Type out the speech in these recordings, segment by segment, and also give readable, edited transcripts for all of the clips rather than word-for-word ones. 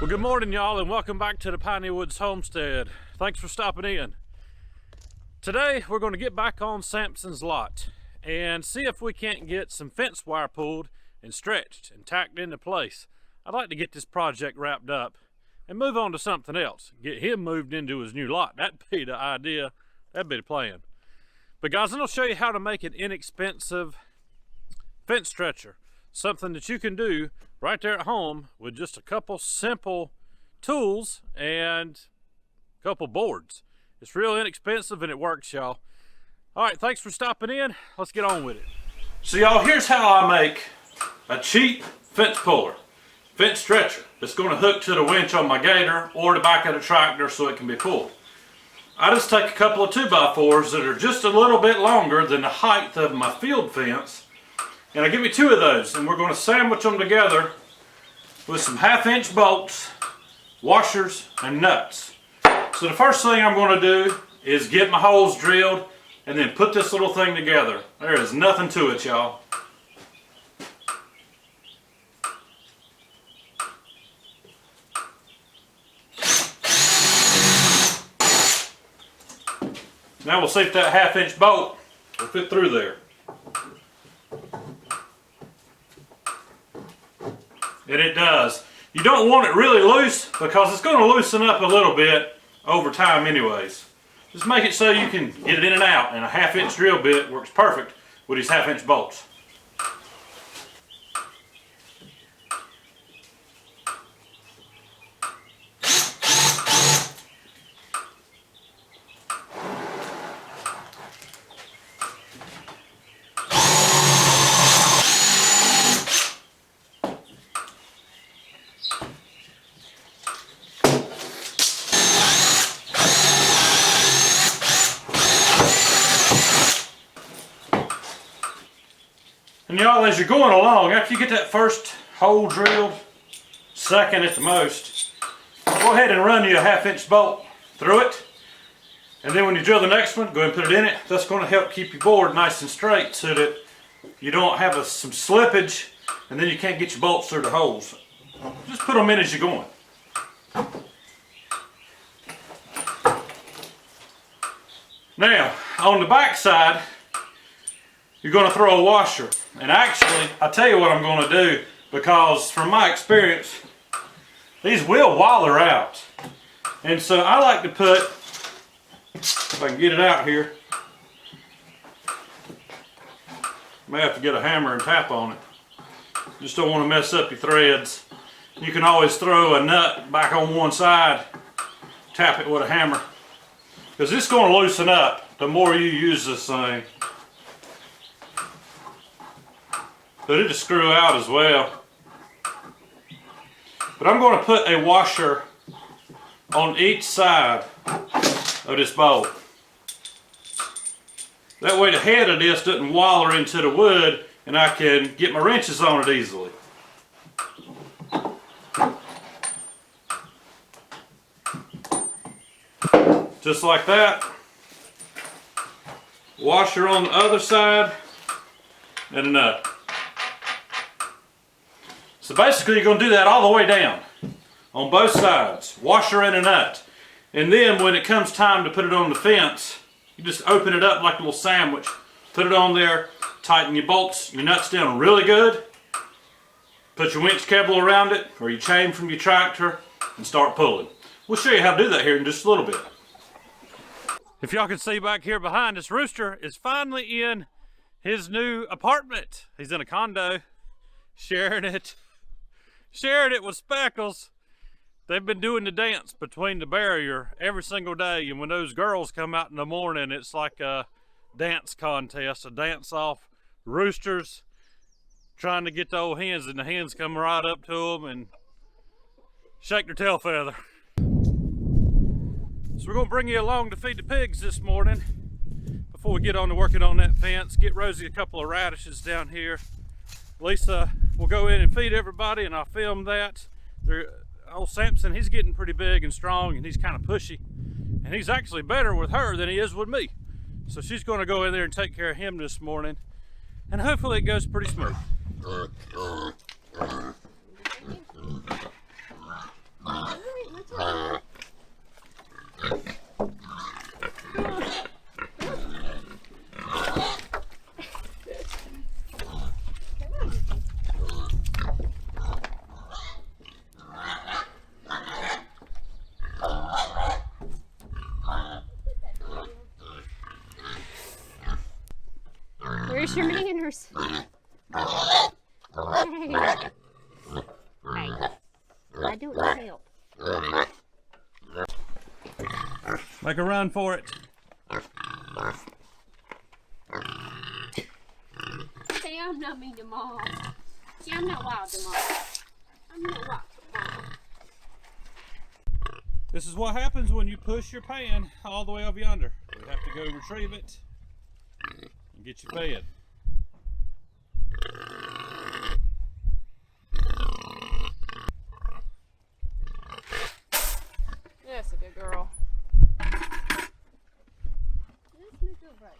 Well, good morning, y'all, and welcome back to the Piney Woods Homestead. Thanks for stopping in. Today, we're going to get back on Sampson's lot and see if we can't get some fence wire pulled and stretched and tacked into place. I'd like to get this project wrapped up and move on to something else. Get him moved into his new lot. That'd be the idea. That'd be the plan. But guys, I'm going to show you how to make an inexpensive fence stretcher. Something that you can do right there at home with just a couple simple tools and a couple boards. It's real inexpensive and it works, y'all. All right, thanks for stopping in. Let's get on with it. So y'all, here's how I make a cheap fence puller, fence stretcher. It's going to hook to the winch on my gator or the back of the tractor so it can be pulled. I just take a couple of 2x4s that are just a little bit longer than the height of my field fence, and I give you 2 of those, and we're going to sandwich them together with some 1/2-inch bolts, washers, and nuts. So the first thing I'm going to do is get my holes drilled and then put this little thing together. There is nothing to it, y'all. Now we'll see if that 1/2-inch bolt will fit through there. And it does. You don't want it really loose because it's going to loosen up a little bit over time anyways. Just make it so you can get it in and out, and a 1/2-inch drill bit works perfect with these 1/2-inch bolts. And y'all, as you're going along, after you get that first hole drilled, second at the most, go ahead and run you a 1/2-inch bolt through it. And then when you drill the next one, go ahead and put it in it. That's going to help keep your board nice and straight so that you don't have some slippage and then you can't get your bolts through the holes. Just put them in as you're going. Now, on the back side, you're going to throw a washer. And actually, I'll tell you what I'm going to do, because from my experience, these will waller out. And so I like to put, if I can get it out here, may have to get a hammer and tap on it. Just don't want to mess up your threads. You can always throw a nut back on one side, tap it with a hammer, because it's going to loosen up the more you use this thing. But it'll screw out as well. But I'm going to put a washer on each side of this bolt. That way the head of this doesn't waller into the wood and I can get my wrenches on it easily. Just like that. Washer on the other side and a nut. So basically you're going to do that all the way down on both sides, washer and a nut. And then when it comes time to put it on the fence, you just open it up like a little sandwich, put it on there, tighten your bolts, your nuts down really good, put your winch cable around it or your chain from your tractor and start pulling. We'll show you how to do that here in just a little bit. If y'all can see back here behind us, Rooster is finally in his new apartment. He's in a condo, sharing it with Speckles. They've been doing the dance between the barrier every single day, and when those girls come out in the morning, it's like a dance contest, a dance off. Rooster's trying to get the old hens, and the hens come right up to them and shake their tail feather. So we're gonna bring you along to feed the pigs this morning before we get on to working on that fence. Get Rosie a couple of radishes down here. Lisa will go in and feed everybody, and I'll film that. Old Sampson, he's getting pretty big and strong, and he's kind of pushy. And he's actually better with her than he is with me. So she's gonna go in there and take care of him this morning. And hopefully it goes pretty smooth. Where's your manners? Hey. I don't help. Make a run for it. See, I'm not mean to Mom. See, I'm not wild to Mom. I'm not wild to Mom. This is what happens when you push your pan all the way over yonder. You have to go retrieve it and get you fed. That's a good girl. That's my good Rosie.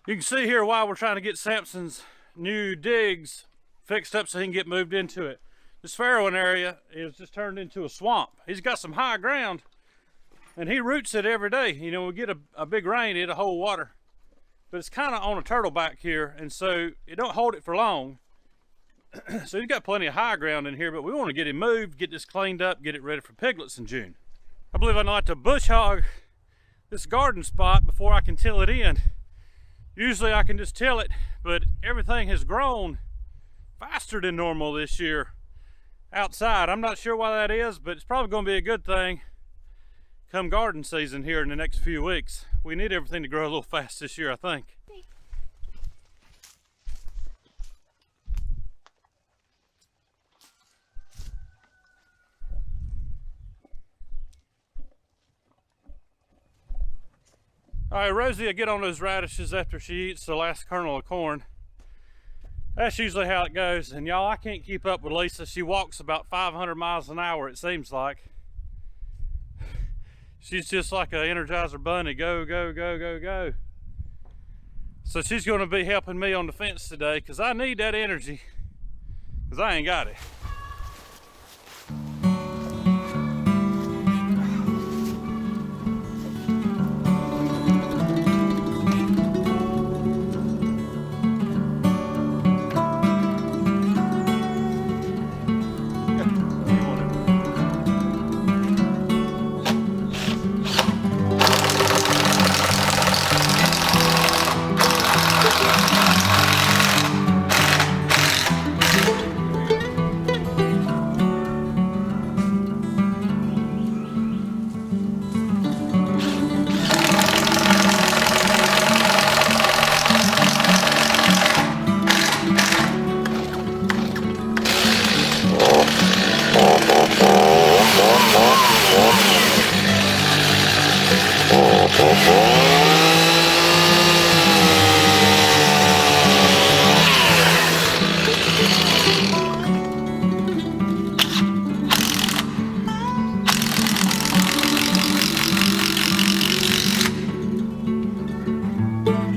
You can see here why we're trying to get Sampson's new digs fixed up so he can get moved into it. This farrowing area is just turned into a swamp. He's got some high ground and he roots it every day. You know, we get a big rain, it'll hold water. But it's kind of on a turtle back here, and so it don't hold it for long. So he's got plenty of high ground in here, but we want to get him moved, get this cleaned up, get it ready for piglets in June. I believe I'd like to bush hog this garden spot before I can till it in. Usually I can just till it, but everything has grown faster than normal this year outside. I'm not sure why that is, but it's probably going to be a good thing come garden season here in the next few weeks. We need everything to grow a little fast this year, I think. All right, Rosie will get on those radishes after she eats the last kernel of corn. That's usually how it goes. And y'all, I can't keep up with Lisa. She walks about 500 miles an hour, it seems like. She's just like an Energizer bunny. Go, go, go, go, go. So she's going to be helping me on the fence today because I need that energy because I ain't got it.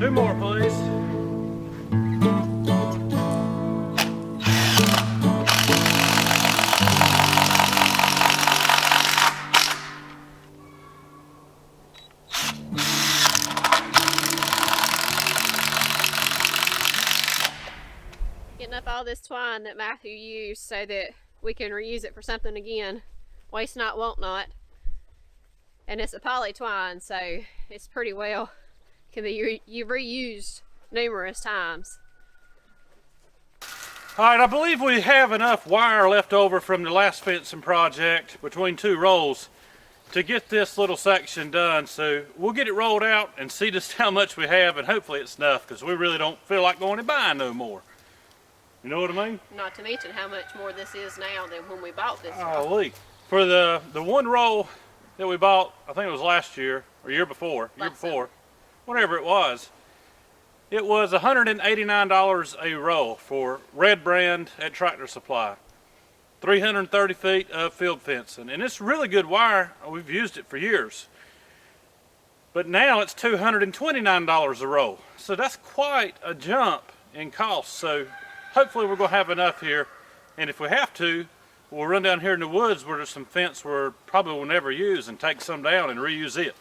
Two more, please. Getting up all this twine that Matthew used so that we can reuse it for something again. Waste not, want not. And it's a poly twine, so it's pretty well can be reused numerous times. All right, I believe we have enough wire left over from the last fencing project between two rolls to get this little section done. So we'll get it rolled out and see just how much we have, and hopefully it's enough, because we really don't feel like going and buying no more. You know what I mean? Not to mention how much more this is now than when we bought this. Golly. For the one roll that we bought, I think it was last year or year before, whatever it was $189 a roll for Red Brand at Tractor Supply. 330 feet of field fencing, and it's really good wire. We've used it for years, but now it's $229 a roll, so that's quite a jump in cost. So hopefully we're going to have enough here, and if we have to, we'll run down here in the woods where there's some fence we're probably will never use and take some down and reuse it.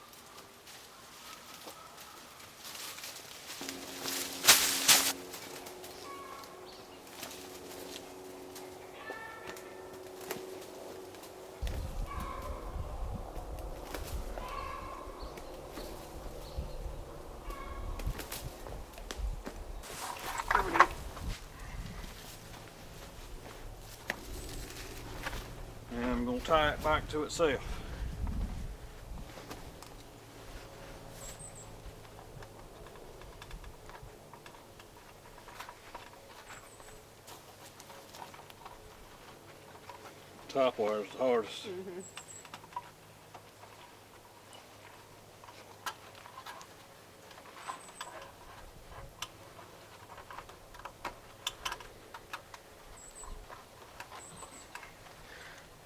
And I'm going to tie it back to itself. Top wire is the hardest.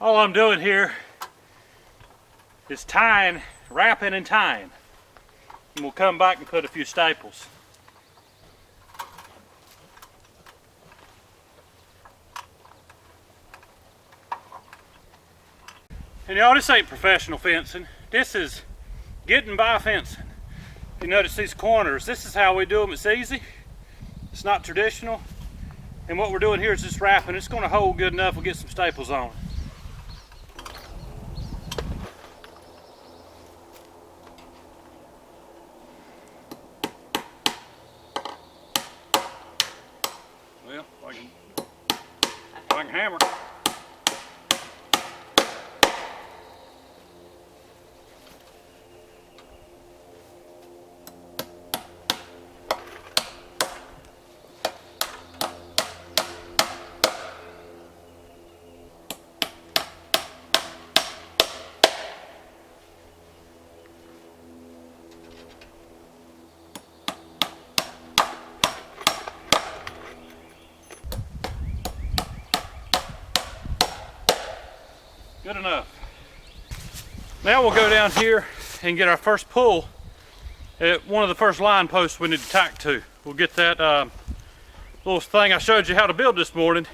All I'm doing here is tying, wrapping and tying. And we'll come back and put a few staples. And y'all, this ain't professional fencing. This is getting by fencing. If you notice these corners, this is how we do them. It's easy. It's not traditional. And what we're doing here is just wrapping. It's going to hold good enough. We'll get some staples on it. Well, if I can hammer. Good enough. Now we'll go down here and get our first pull at one of the first line posts we need to tack to. We'll get that little thing I showed you how to build this morning,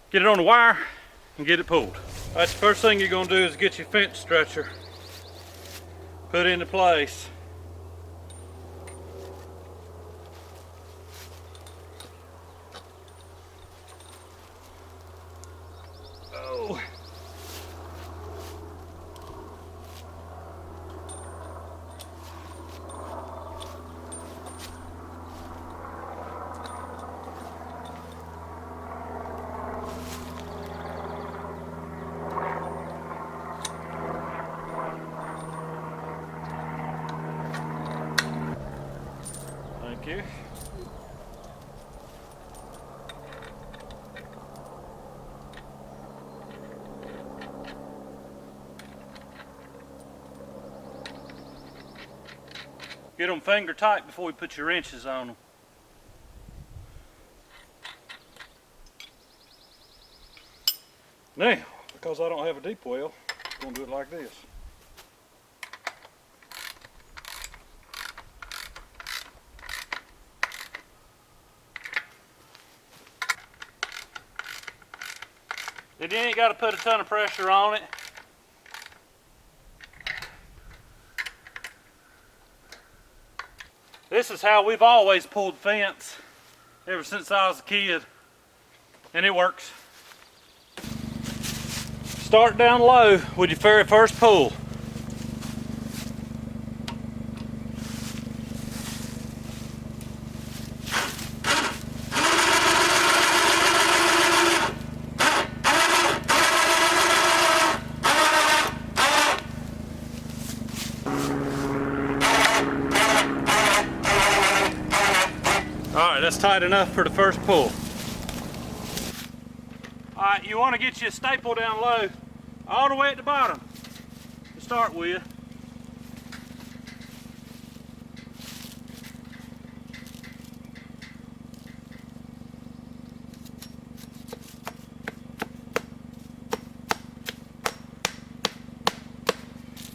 get it on the wire and get it pulled. That's the first thing you're going to do is get your fence stretcher put into place. Oh. Thank you. Get them finger tight before we put your wrenches on them. Now, because I don't have a deep well, I'm going to do it like this. And you ain't got to put a ton of pressure on it. This is how we've always pulled fence ever since I was a kid, and it works. Start down low with your very first pull. All right, that's tight enough for the first pull. All right, you want to get you a staple down low, all the way at the bottom to start with.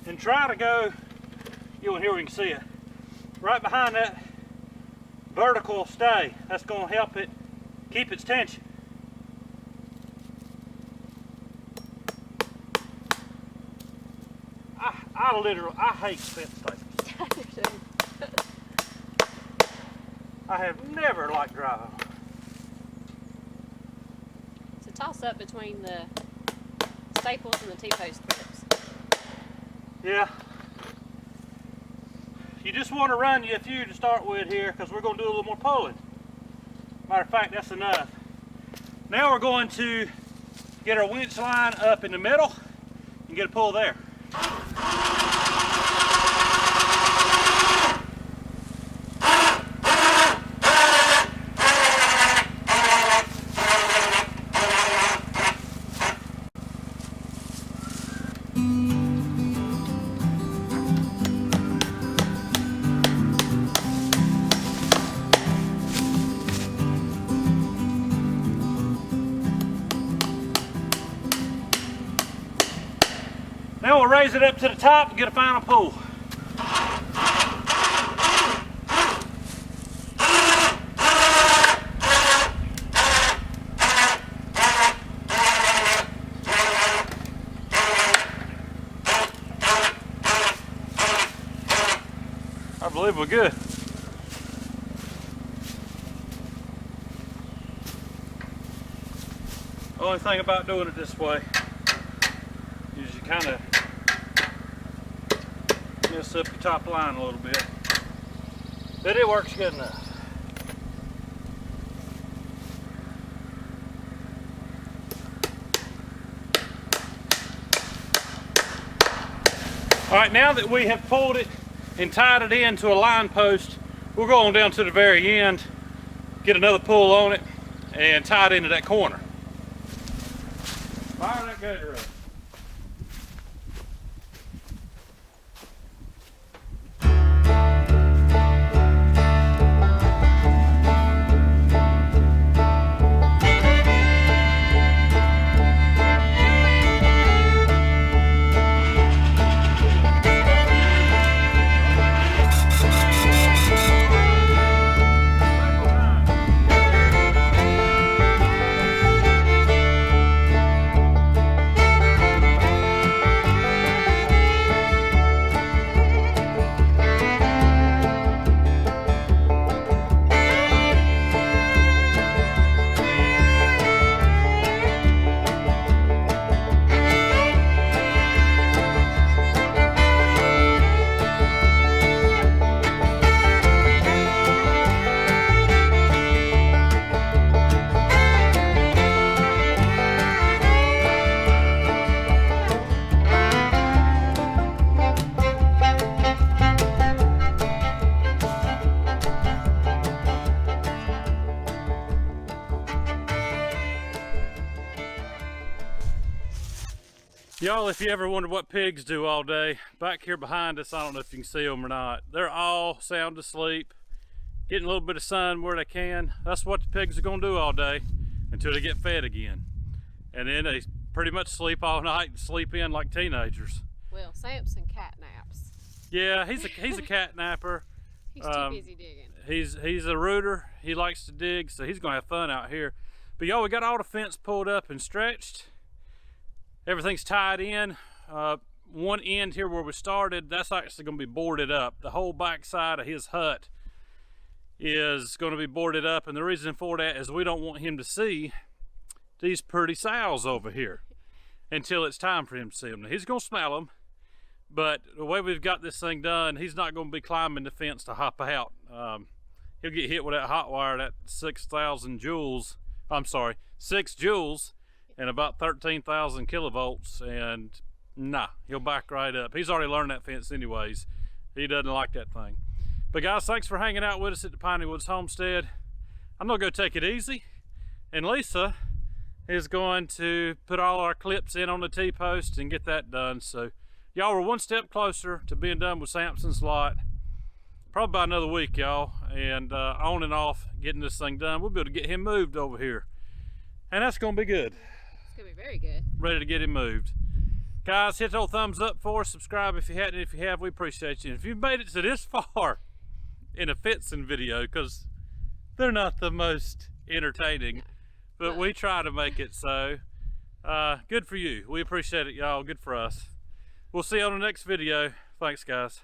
And try to go, you want here we can see it, right behind that vertical stay. That's going to help it keep its tension. I hate fence staples. I have never liked drywall. It's a toss up between the staples and the T-post clips. Yeah. You just want to run you a few to start with here because we're going to do a little more pulling. Matter of fact, that's enough. Now we're going to get our winch line up in the middle and get a pull there. Now we'll raise it up to the top and get a final pull. I believe we're good. The only thing about doing it this way is you kind of mess up the top line a little bit, but it works good enough. All right, now that we have pulled it and tied it into a line post, we'll go on down to the very end, get another pull on it, and tie it into that corner. Fire that gator up. Y'all, if you ever wondered what pigs do all day, back here behind us, I don't know if you can see them or not, they're all sound asleep, getting a little bit of sun where they can. That's what the pigs are gonna do all day until they get fed again. And then they pretty much sleep all night and sleep in like teenagers. Well, Sampson cat naps. Yeah, he's a cat napper. He's too busy digging. He's a rooter. He likes to dig, so he's gonna have fun out here. But y'all, we got all the fence pulled up and stretched. Everything's tied in. One end here where we started, that's actually going to be boarded up. The whole back side of his hut is going to be boarded up, and the reason for that is we don't want him to see these pretty sows over here until it's time for him to see them. Now, he's going to smell them, but the way we've got this thing done, he's not going to be climbing the fence to hop out. He'll get hit with that hot wire, that 6,000 joules. I'm sorry, 6 joules and about 13,000 kilovolts, and Nah, he'll back right up. He's already learned that fence anyways. He doesn't like that thing. But guys, thanks for hanging out with us at the Piney Woods Homestead. I'm gonna go take it easy, and Lisa is going to put all our clips in on the T-post and get that done. So y'all are one step closer to being done with Sampson's lot. Probably by another week, y'all, and on and off getting this thing done. We'll be able to get him moved over here, and that's gonna be good. It's gonna be very good. Ready to get him moved. Guys, hit the old thumbs up for us, subscribe if you hadn't, if you have, we appreciate you. And if you've made it to this far in a fencing video, because they're not the most entertaining, but we try to make it so. Good for you. We appreciate it, y'all. Good for us. We'll see you on the next video. Thanks, guys.